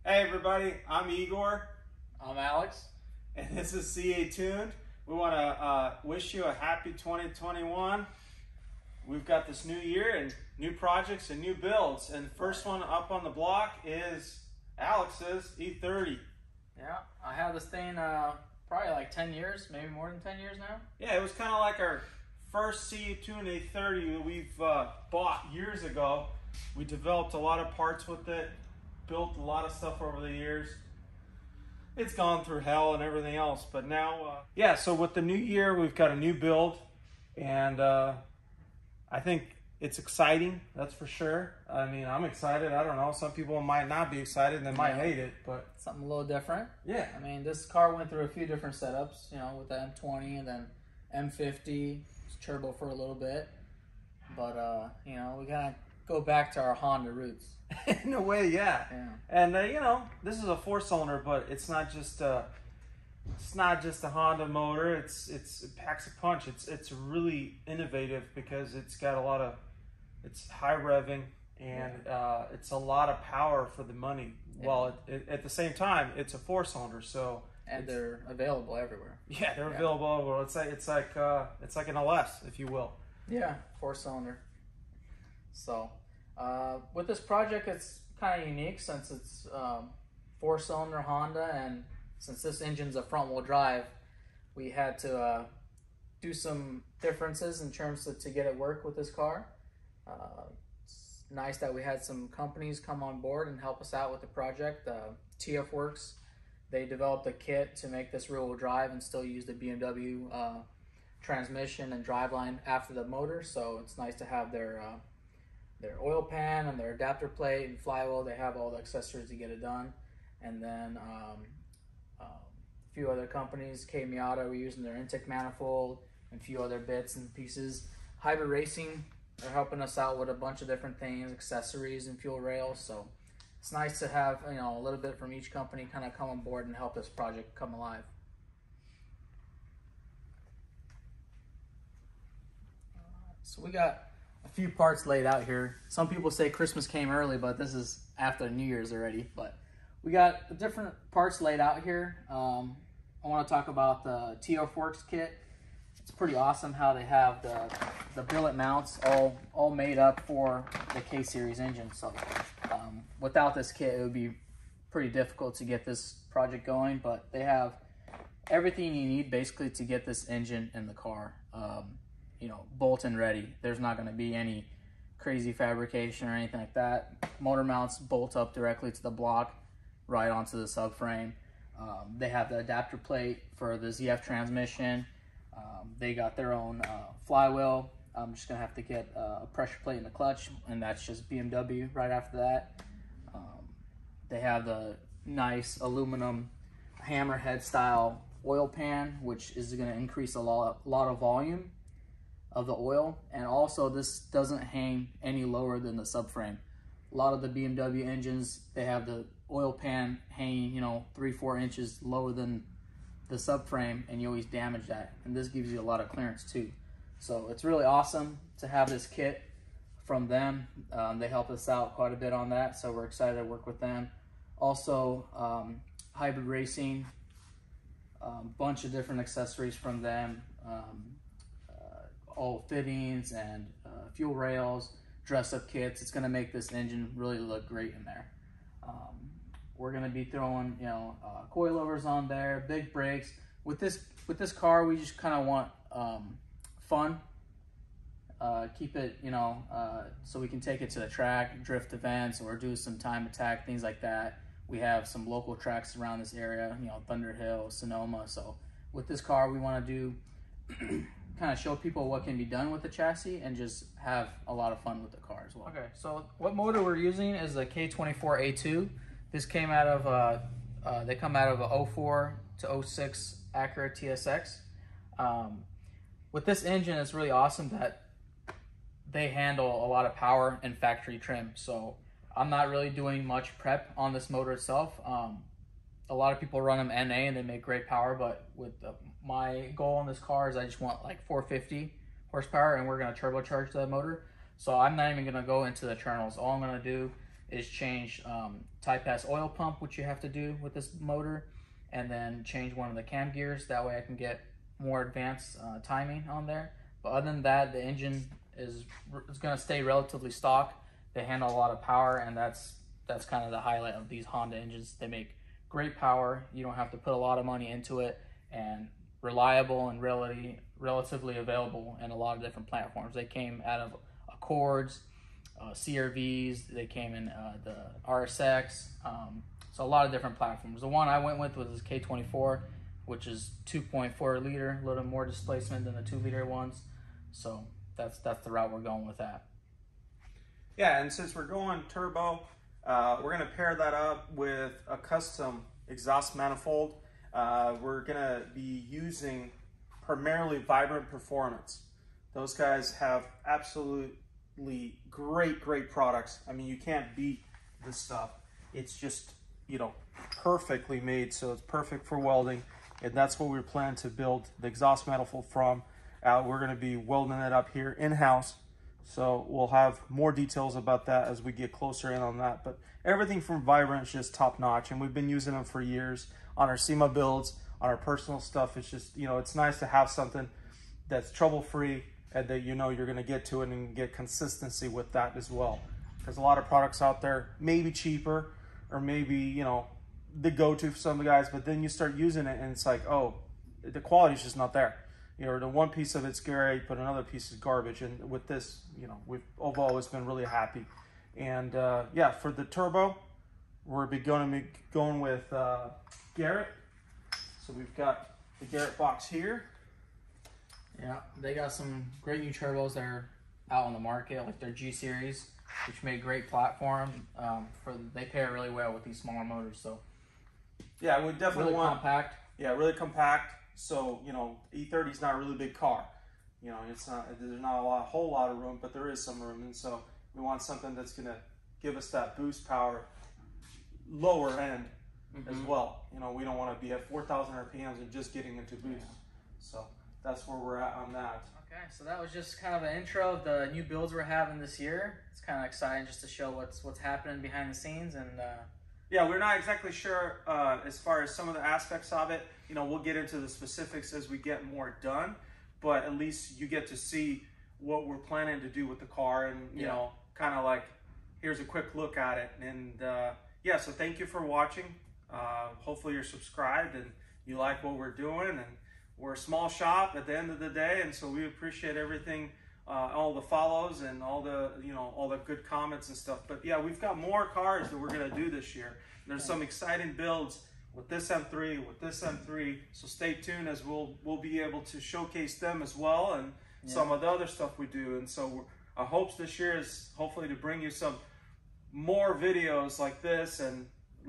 Hey everybody, I'm Igor. I'm Alex. And this is CAtuned. We want to wish you a happy 2021. We've got this new year and new projects and new builds. And the first one up on the block is Alex's E30. Yeah, I have this thing probably like 10 years, maybe more than 10 years now. Yeah, it was kind of like our first CAtuned E30 that we've bought years ago. We developed a lot of parts with it, built a lot of stuff over the years. It's gone through hell and everything else, but now, yeah, so with the new year, we've got a new build, and I think it's exciting, that's for sure. I mean, I'm excited. I don't know, some people might not be excited and they might hate it, but something a little different. Yeah. I mean, this car went through a few different setups, you know, with the M20 and then M50, turbo for a little bit, but, you know, we gotta go back to our Honda roots. In a way, yeah. And you know, this is a 4-cylinder, but it's not just a Honda motor. It packs a punch. It's really innovative because it's got a lot of, it's high revving and it's a lot of power for the money. Yeah. While at the same time, it's a 4-cylinder, so they're available everywhere. Yeah, they're available everywhere. It's like an LS, if you will. Yeah, 4-cylinder. So. With this project, it's kind of unique since it's 4-cylinder Honda, and since this engine's a front-wheel drive, we had to do some differences in terms of to get it work with this car. It's nice that we had some companies come on board and help us out with the project. TF they developed a kit to make this rear-wheel drive and still use the BMW transmission and driveline after the motor, so it's nice to have their oil pan and their adapter plate and flywheel. They have all the accessories to get it done. And then a few other companies, K24, we're using their intake manifold and a few other bits and pieces. Hybrid Racing are helping us out with a bunch of different things, accessories and fuel rails. So it's nice to have, you know, a little bit from each company kind of come on board and help this project come alive. So we got a few parts laid out here. Some people say Christmas came early, but this is after New Year's already. But we got different parts laid out here. I want to talk about the TF kit. It's pretty awesome how they have the billet mounts all made up for the K series engine. So without this kit, it would be pretty difficult to get this project going. But they have everything you need basically to get this engine in the car. You know, bolt and ready. There's not going to be any crazy fabrication or anything like that. Motor mounts bolt up directly to the block, right onto the subframe. They have the adapter plate for the ZF transmission. They got their own flywheel. I'm just going to have to get a pressure plate in the clutch, and that's just BMW right after that. They have the nice aluminum hammerhead style oil pan, which is going to increase a lot of volume of the oil, and also this doesn't hang any lower than the subframe. A lot of the BMW engines, they have the oil pan hanging, you know, 3-4 inches lower than the subframe, and you always damage that, and this gives you a lot of clearance too. So it's really awesome to have this kit from them. They helped us out quite a bit on that, so we're excited to work with them. Also Hybrid Racing, bunch of different accessories from them, all fittings and fuel rails, dress-up kits. It's going to make this engine really look great in there. We're going to be throwing, you know, coilovers on there, big brakes. With this car, we just kind of want fun. Keep it, you know, so we can take it to the track, drift events, or do some time attack, things like that. We have some local tracks around this area, you know, Thunder Hill, Sonoma. So with this car, we want to do kind of show people what can be done with the chassis and just have a lot of fun with the car as well. Okay, so what motor we're using is the K24 A2. This came out of, they come out of a 04 to 06 Acura TSX. With this engine, it's really awesome that they handle a lot of power and factory trim. So I'm not really doing much prep on this motor itself. A lot of people run them NA and they make great power, but with my goal on this car is I just want like 450 horsepower, and we're going to turbocharge the motor. So I'm not even going to go into the internals. All I'm going to do is change type S oil pump, which you have to do with this motor, and then change one of the cam gears. That way I can get more advanced timing on there. But other than that, the engine is going to stay relatively stock. They handle a lot of power, and that's kind of the highlight of these Honda engines. They make great power. You don't have to put a lot of money into it, and reliable and relatively available in a lot of different platforms. They came out of Accords, CRVs, they came in the RSX, so a lot of different platforms. The one I went with was this K24, which is 2.4 liter, a little more displacement than the 2 liter ones. So that's the route we're going with that. Yeah, and since we're going turbo, we're gonna pair that up with a custom exhaust manifold. We're gonna be using primarily Vibrant Performance. Those guys have absolutely great products. I mean, you can't beat this stuff. It's just, you know, perfectly made, so it's perfect for welding, and that's what we plan to build the exhaust manifold from. We're going to be welding it up here in-house, so we'll have more details about that as we get closer in on that. But everything from Vibrant is just top-notch, and we've been using them for years on our SEMA builds, on our personal stuff. It's just, you know, it's nice to have something that's trouble-free and that you know you're going to get to it and get consistency with that as well. Because a lot of products out there may be cheaper, or maybe, you know, the go-to for some of the guys, but then you start using it and it's like, oh, the quality's just not there. You know, the one piece of it's great, but another piece is garbage. And with this, you know, we've always been really happy. And yeah, for the turbo, we're going to be going with Garrett. So we've got the Garrett box here. Yeah, they got some great new turbos that are out on the market, like their G series, which made great platform. They pair really well with these smaller motors. So yeah, we definitely really compact. Yeah, really compact. So, you know, E30 is not a really big car. You know, it's not, there's not a whole lot of room, but there is some room. And so we want something that's going to give us that boost power lower end as well. You know, we don't want to be at 4,000 RPMs and just getting into boost. Yeah. So that's where we're at on that. Okay, so that was just kind of an intro of the new builds we're having this year. It's kind of exciting just to show what's happening behind the scenes. And yeah, we're not exactly sure as far as some of the aspects of it. You know, we'll get into the specifics as we get more done, but at least you get to see what we're planning to do with the car, and you know, kind of like, here's a quick look at it. And yeah, so thank you for watching. Hopefully you're subscribed and you like what we're doing. And we're a small shop at the end of the day, and so we appreciate everything, all the follows and all the, you know, all the good comments and stuff. But yeah, we've got more cars that we're gonna do this year. There's some exciting builds with this M3, with this M3. So stay tuned, as we'll be able to showcase them as well, and some of the other stuff we do. And so our hopes this year is hopefully to bring you some more videos like this and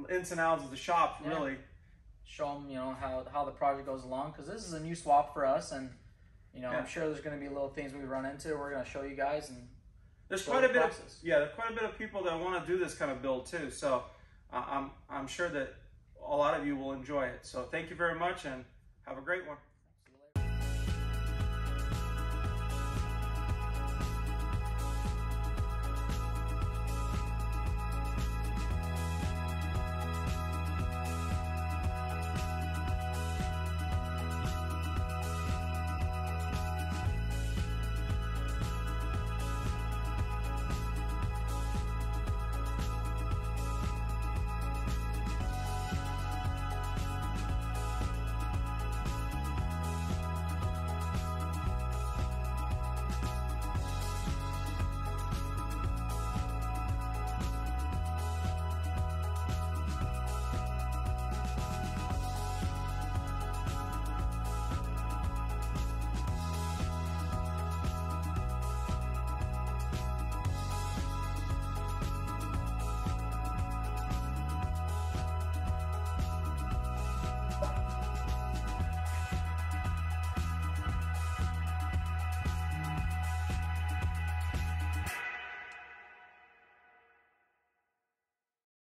ins and outs of the shop, really. Show them, you know, how the project goes along, because this is a new swap for us, and you know, I'm sure there's going to be little things we run into. We're going to show you guys, and there's quite a bit of people that want to do this kind of build too. So I'm sure that a lot of you will enjoy it. So thank you very much, and have a great one.